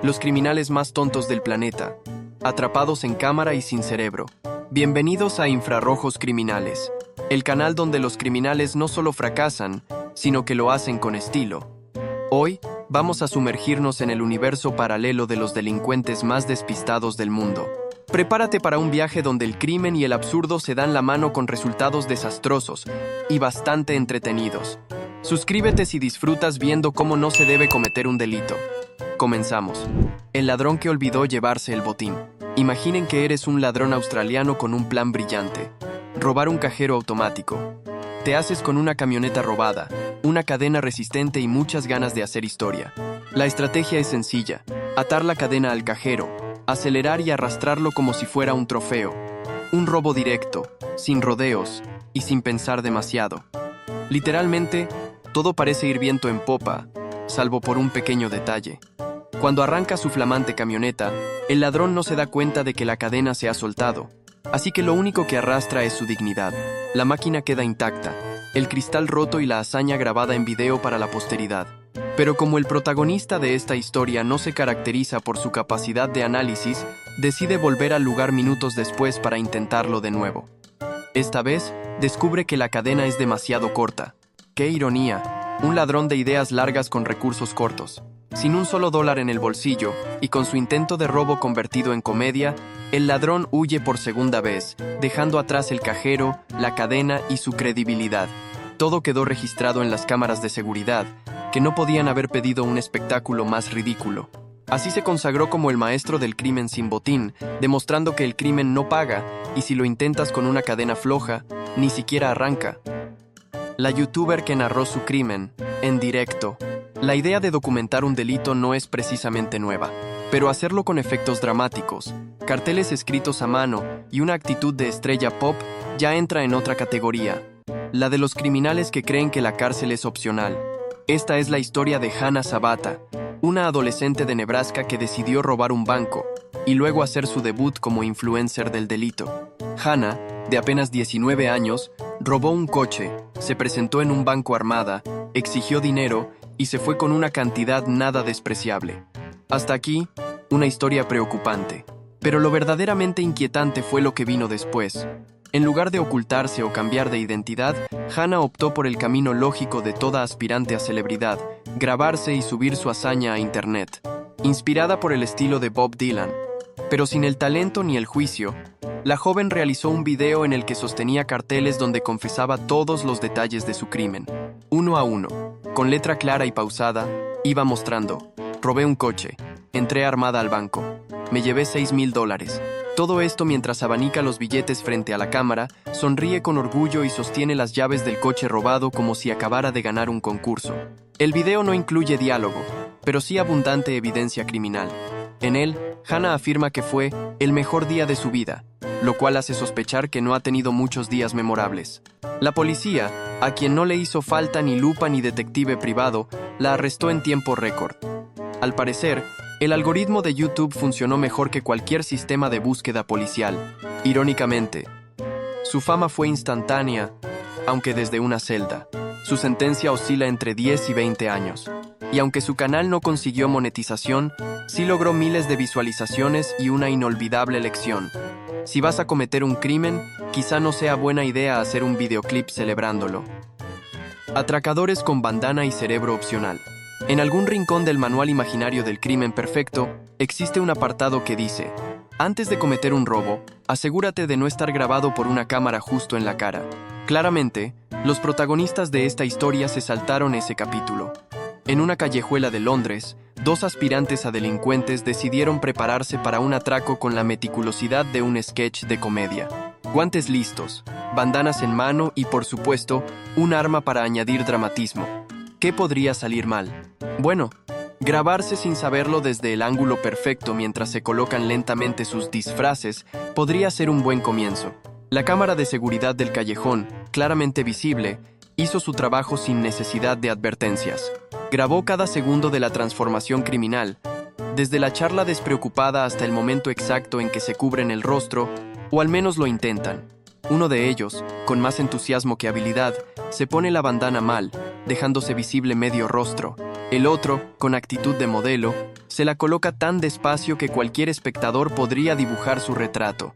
los criminales más tontos del planeta, atrapados en cámara y sin cerebro. Bienvenidos a Infrarrojos Criminales, el canal donde los criminales no solo fracasan, sino que lo hacen con estilo. Hoy, vamos a sumergirnos en el universo paralelo de los delincuentes más despistados del mundo. Prepárate para un viaje donde el crimen y el absurdo se dan la mano con resultados desastrosos y bastante entretenidos. Suscríbete si disfrutas viendo cómo no se debe cometer un delito. Comenzamos. El ladrón que olvidó llevarse el botín. Imaginen que eres un ladrón australiano con un plan brillante. Robar un cajero automático. Te haces con una camioneta robada, una cadena resistente y muchas ganas de hacer historia. La estrategia es sencilla: atar la cadena al cajero, acelerar y arrastrarlo como si fuera un trofeo. Un robo directo, sin rodeos y sin pensar demasiado. Literalmente, todo parece ir viento en popa, salvo por un pequeño detalle. Cuando arranca su flamante camioneta, el ladrón no se da cuenta de que la cadena se ha soltado, así que lo único que arrastra es su dignidad. La máquina queda intacta, el cristal roto y la hazaña grabada en video para la posteridad. Pero como el protagonista de esta historia no se caracteriza por su capacidad de análisis, decide volver al lugar minutos después para intentarlo de nuevo. Esta vez, descubre que la cadena es demasiado corta. ¡Qué ironía! Un ladrón de ideas largas con recursos cortos. Sin un solo dólar en el bolsillo, y con su intento de robo convertido en comedia, el ladrón huye por segunda vez, dejando atrás el cajero, la cadena y su credibilidad. Todo quedó registrado en las cámaras de seguridad, que no podían haber pedido un espectáculo más ridículo. Así se consagró como el maestro del crimen sin botín, demostrando que el crimen no paga, y si lo intentas con una cadena floja, ni siquiera arranca. La youtuber que narró su crimen, en directo. La idea de documentar un delito no es precisamente nueva, pero hacerlo con efectos dramáticos, carteles escritos a mano y una actitud de estrella pop ya entra en otra categoría, la de los criminales que creen que la cárcel es opcional. Esta es la historia de Hannah Sabata, una adolescente de Nebraska que decidió robar un banco y luego hacer su debut como influencer del delito. Hannah, de apenas 19 años, robó un coche, se presentó en un banco armada, exigió dinero y se fue con una cantidad nada despreciable. Hasta aquí, una historia preocupante. Pero lo verdaderamente inquietante fue lo que vino después. En lugar de ocultarse o cambiar de identidad, Hannah optó por el camino lógico de toda aspirante a celebridad: grabarse y subir su hazaña a internet. Inspirada por el estilo de Bob Dylan, pero sin el talento ni el juicio, la joven realizó un video en el que sostenía carteles donde confesaba todos los detalles de su crimen. Uno a uno, con letra clara y pausada, iba mostrando: robé un coche, entré armada al banco, me llevé $6,000. Todo esto mientras abanica los billetes frente a la cámara, sonríe con orgullo y sostiene las llaves del coche robado como si acabara de ganar un concurso. El video no incluye diálogo, pero sí abundante evidencia criminal. En él, Hannah afirma que fue el mejor día de su vida, lo cual hace sospechar que no ha tenido muchos días memorables. La policía, a quien no le hizo falta ni lupa ni detective privado, la arrestó en tiempo récord. Al parecer, el algoritmo de YouTube funcionó mejor que cualquier sistema de búsqueda policial. Irónicamente, su fama fue instantánea, aunque desde una celda. Su sentencia oscila entre 10 y 20 años. Y aunque su canal no consiguió monetización, sí logró miles de visualizaciones y una inolvidable lección. Si vas a cometer un crimen, quizá no sea buena idea hacer un videoclip celebrándolo. Atracadores con bandana y cerebro opcional. En algún rincón del manual imaginario del crimen perfecto, existe un apartado que dice: antes de cometer un robo, asegúrate de no estar grabado por una cámara justo en la cara. Claramente, los protagonistas de esta historia se saltaron ese capítulo. En una callejuela de Londres, dos aspirantes a delincuentes decidieron prepararse para un atraco con la meticulosidad de un sketch de comedia. Guantes listos, bandanas en mano y, por supuesto, un arma para añadir dramatismo. ¿Qué podría salir mal? Bueno, grabarse sin saberlo desde el ángulo perfecto mientras se colocan lentamente sus disfraces podría ser un buen comienzo. La cámara de seguridad del callejón, claramente visible, hizo su trabajo sin necesidad de advertencias. Grabó cada segundo de la transformación criminal, desde la charla despreocupada hasta el momento exacto en que se cubren el rostro, o al menos lo intentan. Uno de ellos, con más entusiasmo que habilidad, se pone la bandana mal, dejándose visible medio rostro. El otro, con actitud de modelo, se la coloca tan despacio que cualquier espectador podría dibujar su retrato.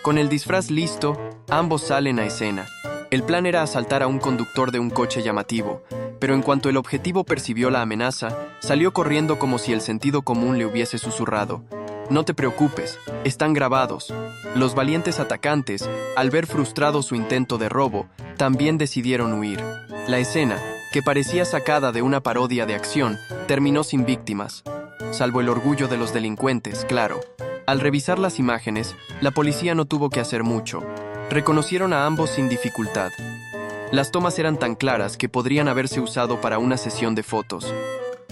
Con el disfraz listo, ambos salen a escena. El plan era asaltar a un conductor de un coche llamativo, pero en cuanto el objetivo percibió la amenaza, salió corriendo como si el sentido común le hubiese susurrado: «No te preocupes, están grabados». Los valientes atacantes, al ver frustrado su intento de robo, también decidieron huir. La escena, que parecía sacada de una parodia de acción, terminó sin víctimas. Salvo el orgullo de los delincuentes, claro. Al revisar las imágenes, la policía no tuvo que hacer mucho. Reconocieron a ambos sin dificultad. Las tomas eran tan claras que podrían haberse usado para una sesión de fotos.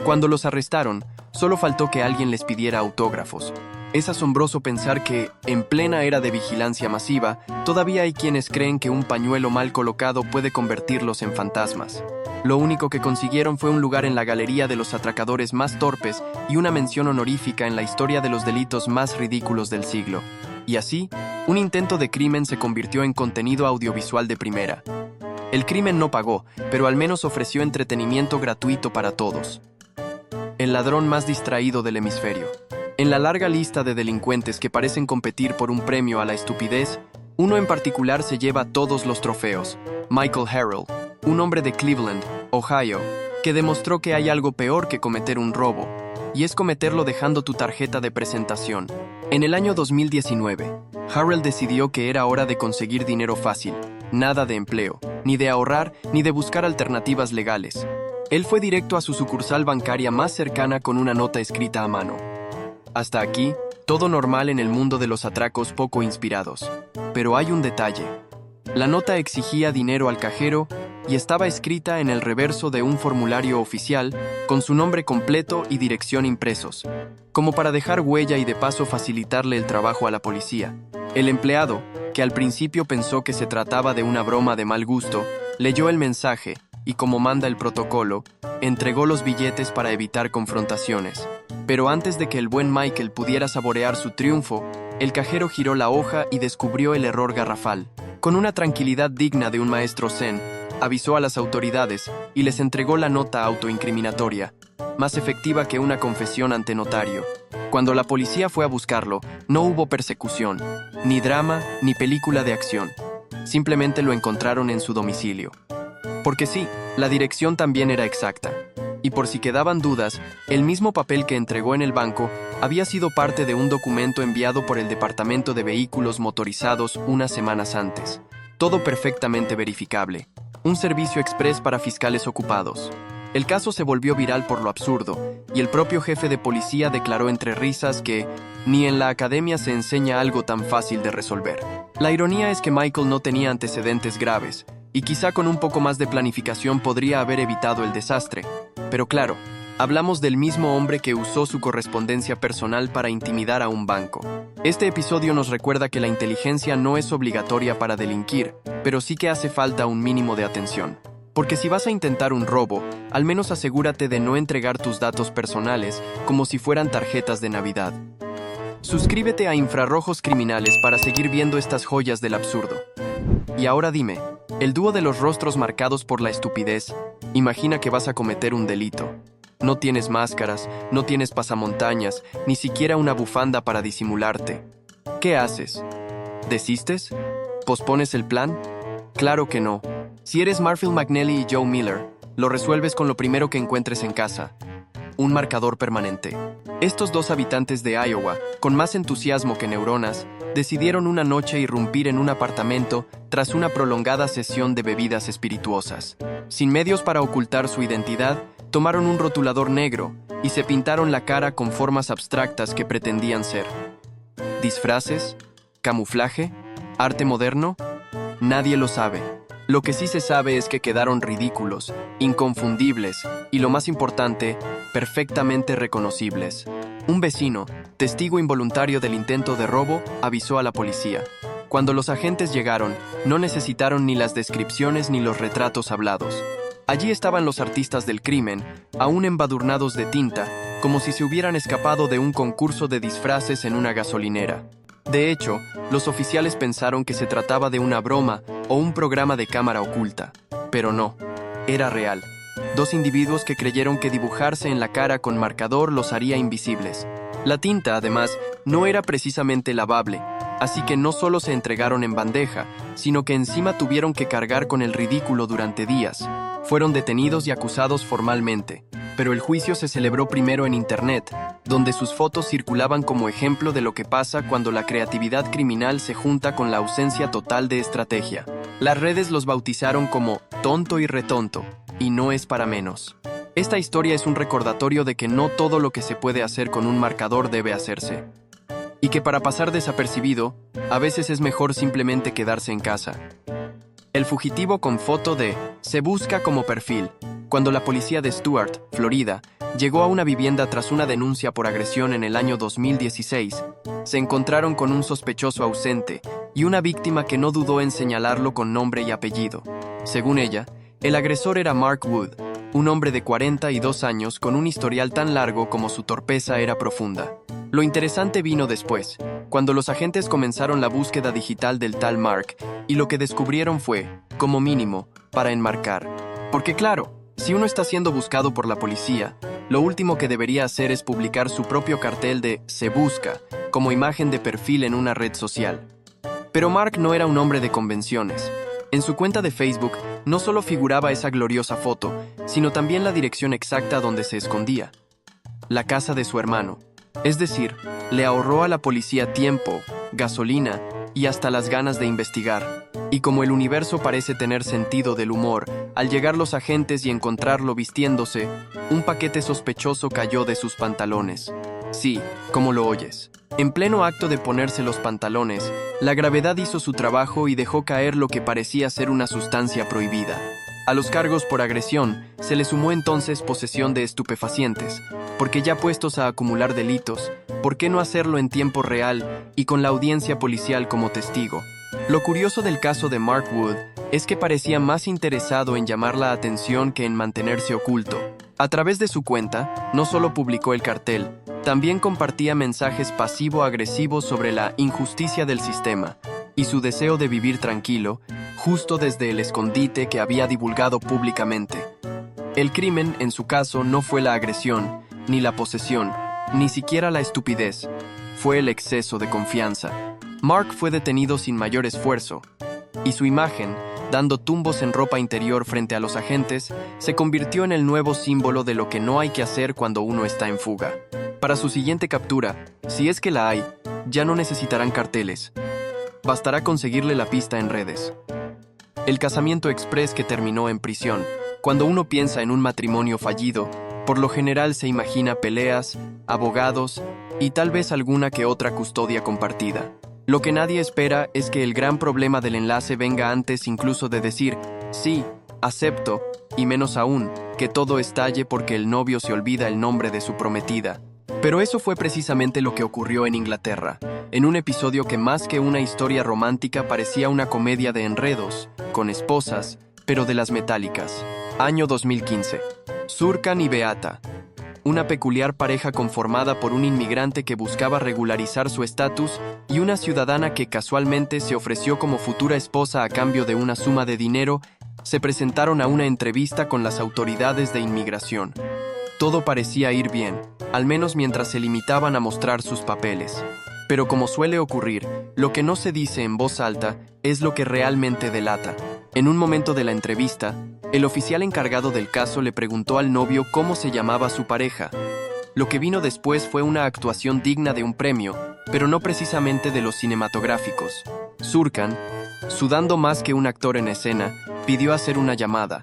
Cuando los arrestaron, solo faltó que alguien les pidiera autógrafos. Es asombroso pensar que, en plena era de vigilancia masiva, todavía hay quienes creen que un pañuelo mal colocado puede convertirlos en fantasmas. Lo único que consiguieron fue un lugar en la galería de los atracadores más torpes y una mención honorífica en la historia de los delitos más ridículos del siglo. Y así, un intento de crimen se convirtió en contenido audiovisual de primera. El crimen no pagó, pero al menos ofreció entretenimiento gratuito para todos. El ladrón más distraído del hemisferio. En la larga lista de delincuentes que parecen competir por un premio a la estupidez, uno en particular se lleva todos los trofeos: Michael Harrell, un hombre de Cleveland, Ohio, que demostró que hay algo peor que cometer un robo, y es cometerlo dejando tu tarjeta de presentación. En el año 2019, Harrell decidió que era hora de conseguir dinero fácil, nada de empleo, ni de ahorrar, ni de buscar alternativas legales. Él fue directo a su sucursal bancaria más cercana con una nota escrita a mano. Hasta aquí, todo normal en el mundo de los atracos poco inspirados. Pero hay un detalle. La nota exigía dinero al cajero y estaba escrita en el reverso de un formulario oficial con su nombre completo y dirección impresos, como para dejar huella y de paso facilitarle el trabajo a la policía. El empleado, que al principio pensó que se trataba de una broma de mal gusto, leyó el mensaje y, como manda el protocolo, entregó los billetes para evitar confrontaciones. Pero antes de que el buen Michael pudiera saborear su triunfo, el cajero giró la hoja y descubrió el error garrafal. Con una tranquilidad digna de un maestro zen, avisó a las autoridades y les entregó la nota autoincriminatoria, más efectiva que una confesión ante notario. Cuando la policía fue a buscarlo, no hubo persecución, ni drama, ni película de acción. Simplemente lo encontraron en su domicilio. Porque sí, la dirección también era exacta. Y por si quedaban dudas, el mismo papel que entregó en el banco había sido parte de un documento enviado por el Departamento de Vehículos Motorizados unas semanas antes. Todo perfectamente verificable. Un servicio express para fiscales ocupados. El caso se volvió viral por lo absurdo, y el propio jefe de policía declaró entre risas que ni en la academia se enseña algo tan fácil de resolver. La ironía es que Michael no tenía antecedentes graves, y quizá con un poco más de planificación podría haber evitado el desastre. Pero claro, hablamos del mismo hombre que usó su correspondencia personal para intimidar a un banco. Este episodio nos recuerda que la inteligencia no es obligatoria para delinquir, pero sí que hace falta un mínimo de atención. Porque si vas a intentar un robo, al menos asegúrate de no entregar tus datos personales como si fueran tarjetas de Navidad. Suscríbete a Infrarrojos Criminales para seguir viendo estas joyas del absurdo. Y ahora dime, el dúo de los rostros marcados por la estupidez, imagina que vas a cometer un delito. No tienes máscaras, no tienes pasamontañas, ni siquiera una bufanda para disimularte. ¿Qué haces? ¿Desistes? ¿Pospones el plan? Claro que no. Si eres Marfil McNally y Joe Miller, lo resuelves con lo primero que encuentres en casa: un marcador permanente. Estos dos habitantes de Iowa, con más entusiasmo que neuronas, decidieron una noche irrumpir en un apartamento tras una prolongada sesión de bebidas espirituosas. Sin medios para ocultar su identidad, tomaron un rotulador negro y se pintaron la cara con formas abstractas que pretendían ser. ¿Disfraces? ¿Camuflaje? ¿Arte moderno? Nadie lo sabe. Lo que sí se sabe es que quedaron ridículos, inconfundibles y, lo más importante, perfectamente reconocibles. Un vecino, testigo involuntario del intento de robo, avisó a la policía. Cuando los agentes llegaron, no necesitaron ni las descripciones ni los retratos hablados. Allí estaban los artistas del crimen, aún embadurnados de tinta, como si se hubieran escapado de un concurso de disfraces en una gasolinera. De hecho, los oficiales pensaron que se trataba de una broma o un programa de cámara oculta. Pero no, era real. dos individuos que creyeron que dibujarse en la cara con marcador los haría invisibles. La tinta, además, no era precisamente lavable, así que no solo se entregaron en bandeja, sino que encima tuvieron que cargar con el ridículo durante días. Fueron detenidos y acusados formalmente, pero el juicio se celebró primero en Internet, donde sus fotos circulaban como ejemplo de lo que pasa cuando la creatividad criminal se junta con la ausencia total de estrategia. Las redes los bautizaron como tonto y retonto, y no es para menos. Esta historia es un recordatorio de que no todo lo que se puede hacer con un marcador debe hacerse. Y que para pasar desapercibido, a veces es mejor simplemente quedarse en casa. El fugitivo con foto de se busca como perfil. Cuando la policía de Stuart, Florida, llegó a una vivienda tras una denuncia por agresión en el año 2016, se encontraron con un sospechoso ausente y una víctima que no dudó en señalarlo con nombre y apellido. Según ella, el agresor era Mark Wood, un hombre de 42 años con un historial tan largo como su torpeza era profunda. Lo interesante vino después, cuando los agentes comenzaron la búsqueda digital del tal Mark, y lo que descubrieron fue, como mínimo, para enmarcar. Porque claro, si uno está siendo buscado por la policía, lo último que debería hacer es publicar su propio cartel de "se busca" como imagen de perfil en una red social. Pero Mark no era un hombre de convenciones. En su cuenta de Facebook no solo figuraba esa gloriosa foto, sino también la dirección exacta donde se escondía: la casa de su hermano. Es decir, le ahorró a la policía tiempo, gasolina y hasta las ganas de investigar. Y como el universo parece tener sentido del humor, al llegar los agentes y encontrarlo vistiéndose, un paquete sospechoso cayó de sus pantalones. Sí, como lo oyes. En pleno acto de ponerse los pantalones, la gravedad hizo su trabajo y dejó caer lo que parecía ser una sustancia prohibida. A los cargos por agresión se le sumó entonces posesión de estupefacientes, porque ya puestos a acumular delitos, ¿por qué no hacerlo en tiempo real y con la audiencia policial como testigo? Lo curioso del caso de Mark Wood es que parecía más interesado en llamar la atención que en mantenerse oculto. A través de su cuenta, no solo publicó el cartel, también compartía mensajes pasivo-agresivos sobre la injusticia del sistema y su deseo de vivir tranquilo, justo desde el escondite que había divulgado públicamente. El crimen, en su caso, no fue la agresión, ni la posesión, ni siquiera la estupidez. Fue el exceso de confianza. Mark fue detenido sin mayor esfuerzo, y su imagen, dando tumbos en ropa interior frente a los agentes, se convirtió en el nuevo símbolo de lo que no hay que hacer cuando uno está en fuga. Para su siguiente captura, si es que la hay, ya no necesitarán carteles. Bastará conseguirle la pista en redes. El casamiento express que terminó en prisión. Cuando uno piensa en un matrimonio fallido, por lo general se imagina peleas, abogados y tal vez alguna que otra custodia compartida. Lo que nadie espera es que el gran problema del enlace venga antes incluso de decir sí, acepto, y menos aún, que todo estalle porque el novio se olvida el nombre de su prometida. Pero eso fue precisamente lo que ocurrió en Inglaterra, en un episodio que más que una historia romántica parecía una comedia de enredos, con esposas, pero de las metálicas. Año 2015. Surkan y Beata. Una peculiar pareja conformada por un inmigrante que buscaba regularizar su estatus y una ciudadana que casualmente se ofreció como futura esposa a cambio de una suma de dinero, se presentaron a una entrevista con las autoridades de inmigración. Todo parecía ir bien, al menos mientras se limitaban a mostrar sus papeles. Pero como suele ocurrir, lo que no se dice en voz alta es lo que realmente delata. En un momento de la entrevista, el oficial encargado del caso le preguntó al novio cómo se llamaba su pareja. Lo que vino después fue una actuación digna de un premio, pero no precisamente de los cinematográficos. Surkan, sudando más que un actor en escena, pidió hacer una llamada.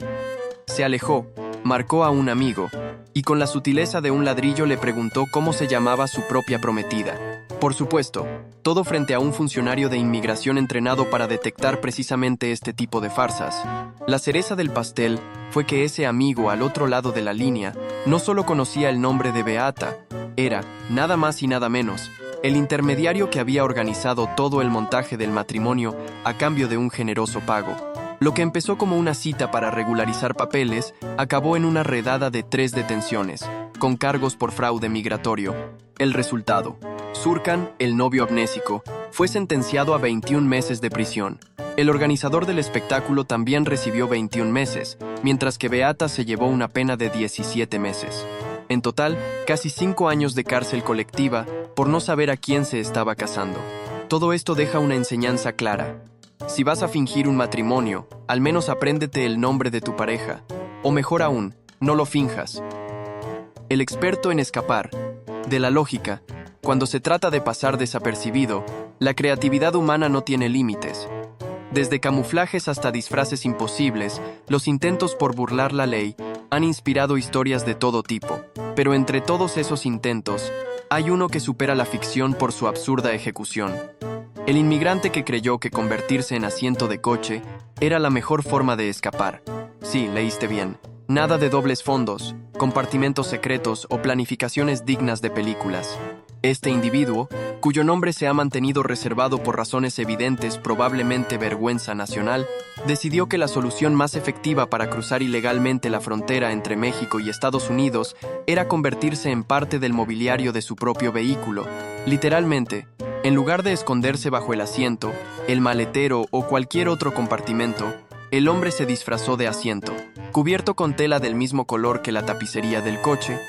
Se alejó, marcó a un amigo, y con la sutileza de un ladrillo le preguntó cómo se llamaba su propia prometida. Por supuesto, todo frente a un funcionario de inmigración entrenado para detectar precisamente este tipo de farsas. La cereza del pastel fue que ese amigo al otro lado de la línea no solo conocía el nombre de Beata, era, nada más y nada menos, el intermediario que había organizado todo el montaje del matrimonio a cambio de un generoso pago. Lo que empezó como una cita para regularizar papeles acabó en una redada de 3 detenciones, con cargos por fraude migratorio. El resultado: Surkan, el novio amnésico, fue sentenciado a 21 meses de prisión. El organizador del espectáculo también recibió 21 meses, mientras que Beata se llevó una pena de 17 meses. En total, casi 5 años de cárcel colectiva por no saber a quién se estaba casando. Todo esto deja una enseñanza clara. Si vas a fingir un matrimonio, al menos apréndete el nombre de tu pareja. O mejor aún, no lo finjas. El experto en escapar. De la lógica, cuando se trata de pasar desapercibido, la creatividad humana no tiene límites. Desde camuflajes hasta disfraces imposibles, los intentos por burlar la ley han inspirado historias de todo tipo. Pero entre todos esos intentos, hay uno que supera la ficción por su absurda ejecución. El inmigrante que creyó que convertirse en asiento de coche era la mejor forma de escapar. Sí, leíste bien. Nada de dobles fondos, compartimentos secretos o planificaciones dignas de películas. Este individuo, cuyo nombre se ha mantenido reservado por razones evidentes, probablemente vergüenza nacional, decidió que la solución más efectiva para cruzar ilegalmente la frontera entre México y Estados Unidos era convertirse en parte del mobiliario de su propio vehículo. Literalmente, en lugar de esconderse bajo el asiento, el maletero o cualquier otro compartimento, el hombre se disfrazó de asiento. Cubierto con tela del mismo color que la tapicería del coche,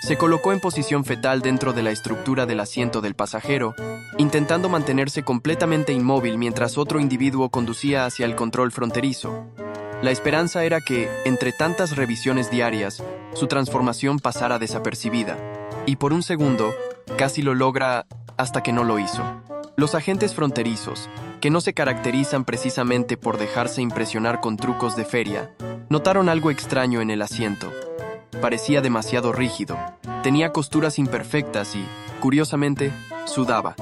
se colocó en posición fetal dentro de la estructura del asiento del pasajero, intentando mantenerse completamente inmóvil mientras otro individuo conducía hacia el control fronterizo. La esperanza era que, entre tantas revisiones diarias, su transformación pasara desapercibida. Y por un segundo, casi lo logra hasta que no lo hizo. Los agentes fronterizos, que no se caracterizan precisamente por dejarse impresionar con trucos de feria, notaron algo extraño en el asiento. Parecía demasiado rígido, tenía costuras imperfectas y, curiosamente, sudaba.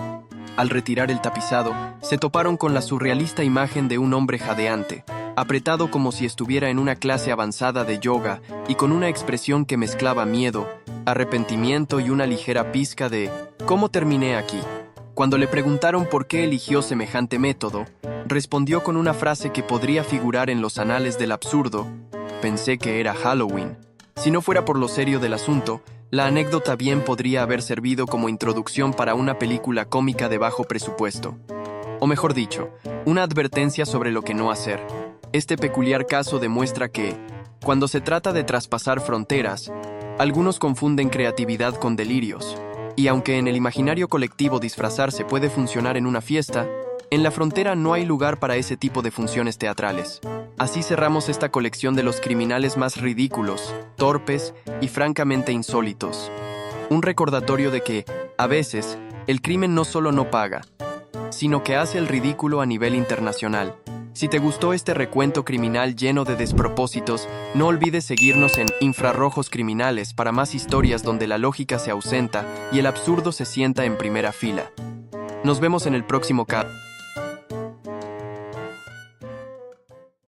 Al retirar el tapizado, se toparon con la surrealista imagen de un hombre jadeante, apretado como si estuviera en una clase avanzada de yoga y con una expresión que mezclaba miedo, arrepentimiento y una ligera pizca de ¿cómo terminé aquí? Cuando le preguntaron por qué eligió semejante método, respondió con una frase que podría figurar en los anales del absurdo: pensé que era Halloween. Si no fuera por lo serio del asunto, la anécdota bien podría haber servido como introducción para una película cómica de bajo presupuesto. O mejor dicho, una advertencia sobre lo que no hacer. Este peculiar caso demuestra que, cuando se trata de traspasar fronteras, algunos confunden creatividad con delirios. Y aunque en el imaginario colectivo disfrazarse puede funcionar en una fiesta, en la frontera no hay lugar para ese tipo de funciones teatrales. Así cerramos esta colección de los criminales más ridículos, torpes y francamente insólitos. Un recordatorio de que, a veces, el crimen no solo no paga, sino que hace el ridículo a nivel internacional. Si te gustó este recuento criminal lleno de despropósitos, no olvides seguirnos en Infrarrojos Criminales para más historias donde la lógica se ausenta y el absurdo se sienta en primera fila. Nos vemos en el próximo capítulo.